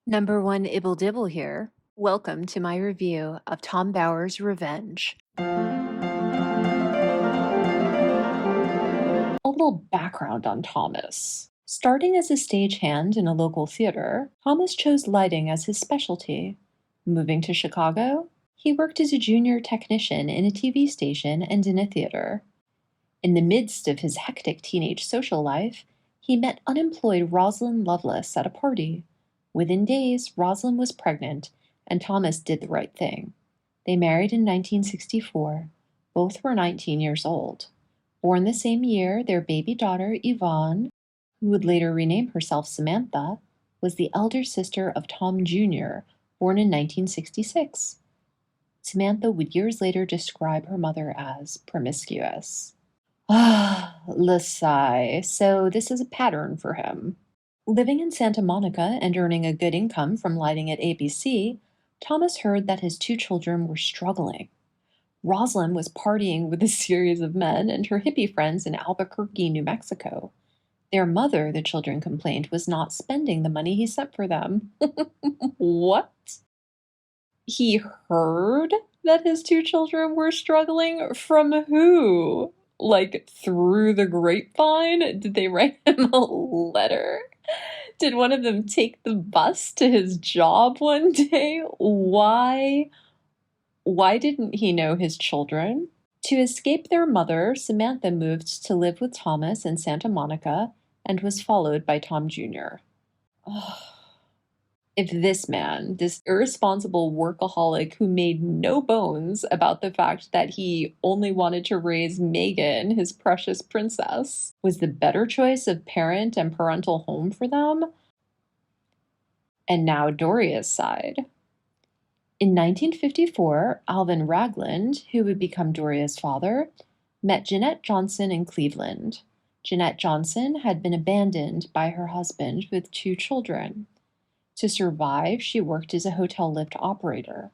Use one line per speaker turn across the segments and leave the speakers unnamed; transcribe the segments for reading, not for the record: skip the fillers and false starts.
Number one Ibble Dibble here. Welcome to my review of Tom Bower's Revenge. A little background on Thomas. Starting as a stagehand in a local theater, Thomas chose lighting as his specialty. Moving to Chicago, he worked as a junior technician in a TV station and in a theater. In the midst of his hectic teenage social life, he met unemployed Rosalind Lovelace at a party. Within days, Rosalind was pregnant, and Thomas did the right thing. They married in 1964. Both were 19 years old. Born the same year, their baby daughter, Yvonne, who would later rename herself Samantha, was the elder sister of Tom Jr., born in 1966. Samantha would years later describe her mother as promiscuous. The sigh. So this is a pattern for him. Living in Santa Monica and earning a good income from lighting at ABC, Thomas heard that his two children were struggling. Rosalind was partying with a series of men and her hippie friends in Albuquerque, New Mexico. Their mother, the children complained, was not spending the money he sent for them. What? He heard that his two children were struggling? From who? Like, through the grapevine? Did they write him a letter? Did one of them take the bus to his job one day? Why didn't he know his children? To escape their mother, Samantha moved to live with Thomas in Santa Monica and was followed by Tom Jr. If this man, this irresponsible workaholic who made no bones about the fact that he only wanted to raise Meghan, his precious princess, was the better choice of parent and parental home for them. And now Doria's side. In 1954, Alvin Ragland, who would become Doria's father, met Jeanette Johnson in Cleveland. Jeanette Johnson had been abandoned by her husband with two children. To survive, she worked as a hotel lift operator.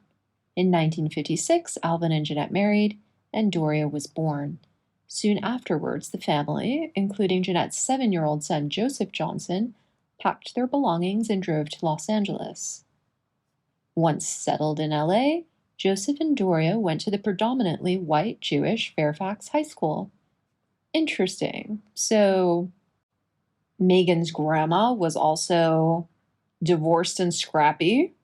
In 1956, Alvin and Jeanette married, and Doria was born. Soon afterwards, the family, including Jeanette's 7-year-old son Joseph Johnson, packed their belongings and drove to Los Angeles. Once settled in LA, Joseph and Doria went to the predominantly white Jewish Fairfax High School. Interesting. So, Meghan's grandma was also divorced and scrappy,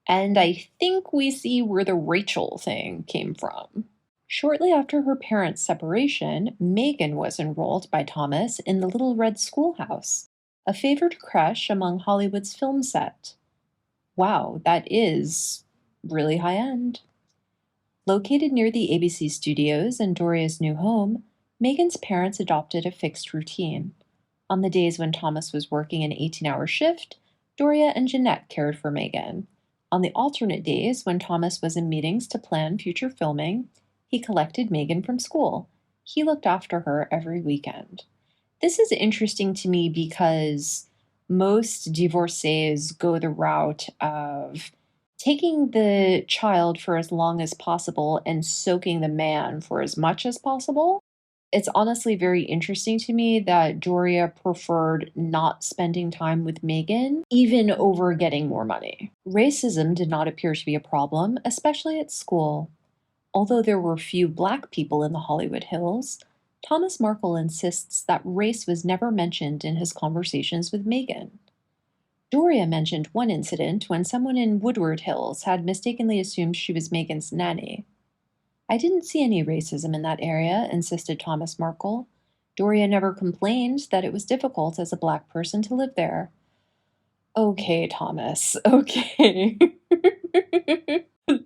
and I think we see where the Rachel thing came from. Shortly after her parents' separation, Meghan was enrolled by Thomas in the Little Red Schoolhouse, a favored creche among Hollywood's film set. Wow, that is really high-end. Located near the ABC studios and Doria's new home, Meghan's parents adopted a fixed routine. On the days when Thomas was working an 18-hour shift, Doria and Jeanette cared for Meghan. On the alternate days when Thomas was in meetings to plan future filming, he collected Meghan from school. He looked after her every weekend. This is interesting to me because most divorcees go the route of taking the child for as long as possible and soaking the man for as much as possible. It's honestly very interesting to me that Doria preferred not spending time with Meghan, even over getting more money. Racism did not appear to be a problem, especially at school. Although there were few Black people in the Hollywood Hills, Thomas Markle insists that race was never mentioned in his conversations with Meghan. Doria mentioned one incident when someone in Woodward Hills had mistakenly assumed she was Meghan's nanny. I didn't see any racism in that area, insisted Thomas Markle. Doria never complained that it was difficult as a Black person to live there. Okay, Thomas, okay.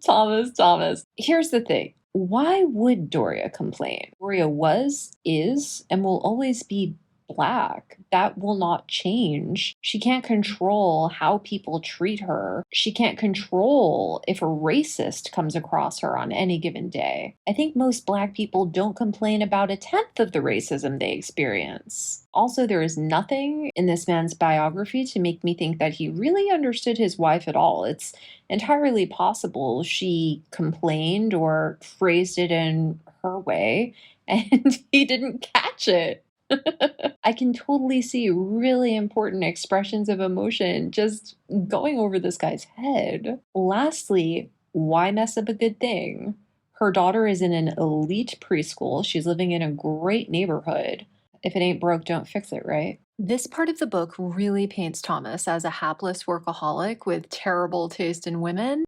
Thomas. Here's the thing. Why would Doria complain? Doria was, is, and will always be Black. That will not change. She can't control how people treat her. She can't control if a racist comes across her on any given day. I think most Black people don't complain about 1/10 of the racism they experience. Also, there is nothing in this man's biography to make me think that he really understood his wife at all. It's entirely possible she complained or phrased it in her way, and he didn't catch it. I can totally see really important expressions of emotion just going over this guy's head. Lastly, why mess up a good thing? Her daughter is in an elite preschool. She's living in a great neighborhood. If it ain't broke, don't fix it, right? This part of the book really paints Thomas as a hapless workaholic with terrible taste in women.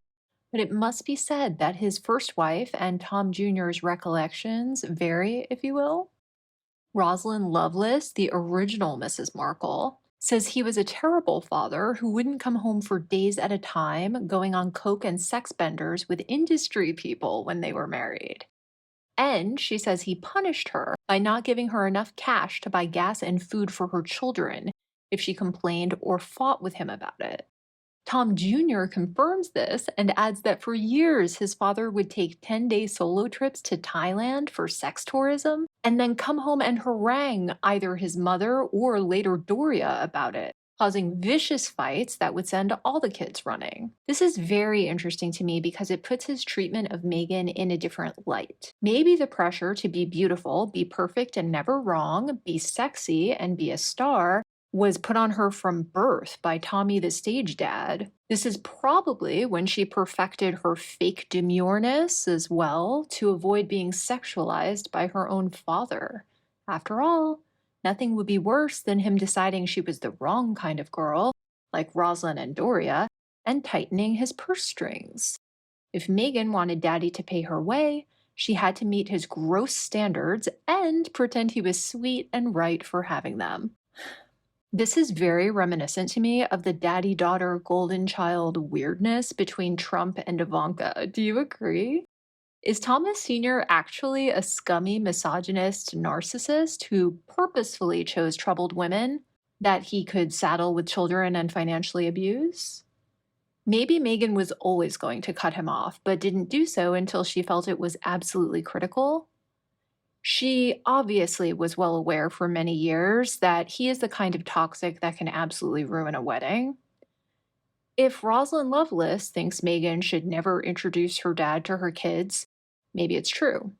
But it must be said that his first wife and Tom Jr.'s recollections vary, if you will. Rosalind Lovelace, the original Mrs. Markle, says he was a terrible father who wouldn't come home for days at a time, going on coke and sex benders with industry people when they were married. And she says he punished her by not giving her enough cash to buy gas and food for her children if she complained or fought with him about it. Tom Jr. confirms this and adds that for years his father would take 10-day solo trips to Thailand for sex tourism and then come home and harangue either his mother or later Doria about it, causing vicious fights that would send all the kids running. This is very interesting to me because it puts his treatment of Meghan in a different light. Maybe the pressure to be beautiful, be perfect and never wrong, be sexy and be a star was put on her from birth by Tommy the stage dad. This is probably when she perfected her fake demureness as well to avoid being sexualized by her own father. After all, nothing would be worse than him deciding she was the wrong kind of girl, like Rosalind and Doria, and tightening his purse strings. If Meghan wanted Daddy to pay her way, she had to meet his gross standards and pretend he was sweet and right for having them. This is very reminiscent to me of the daddy-daughter golden child weirdness between Trump and Ivanka. Do you agree? Is Thomas Sr. actually a scummy misogynist narcissist who purposefully chose troubled women that he could saddle with children and financially abuse? Maybe Meghan was always going to cut him off, but didn't do so until she felt it was absolutely critical. She obviously was well aware for many years that he is the kind of toxic that can absolutely ruin a wedding. If Rosalind Lovelace thinks Meghan should never introduce her dad to her kids, maybe it's true.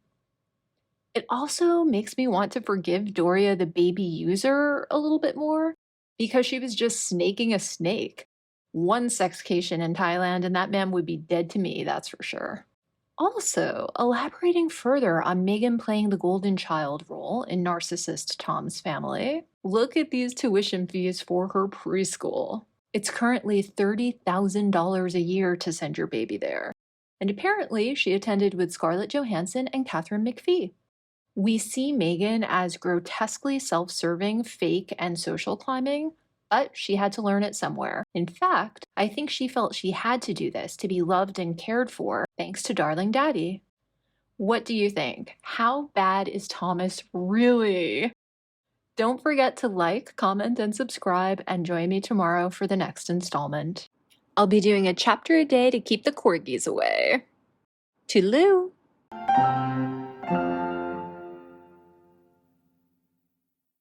It also makes me want to forgive Doria the baby user a little bit more because she was just snaking a snake. One sexcation in Thailand and that man would be dead to me, that's for sure. Also, elaborating further on Meghan playing the golden child role in narcissist Tom's family, look at these tuition fees for her preschool. It's currently $30,000 a year to send your baby there. And apparently, she attended with Scarlett Johansson and Katharine McPhee. We see Meghan as grotesquely self-serving, fake, and social climbing, but she had to learn it somewhere. In fact, I think she felt she had to do this to be loved and cared for, thanks to darling Daddy. What do you think? How bad is Thomas really? Don't forget to like, comment, and subscribe, and join me tomorrow for the next installment. I'll be doing a chapter a day to keep the corgis away. Toodaloo!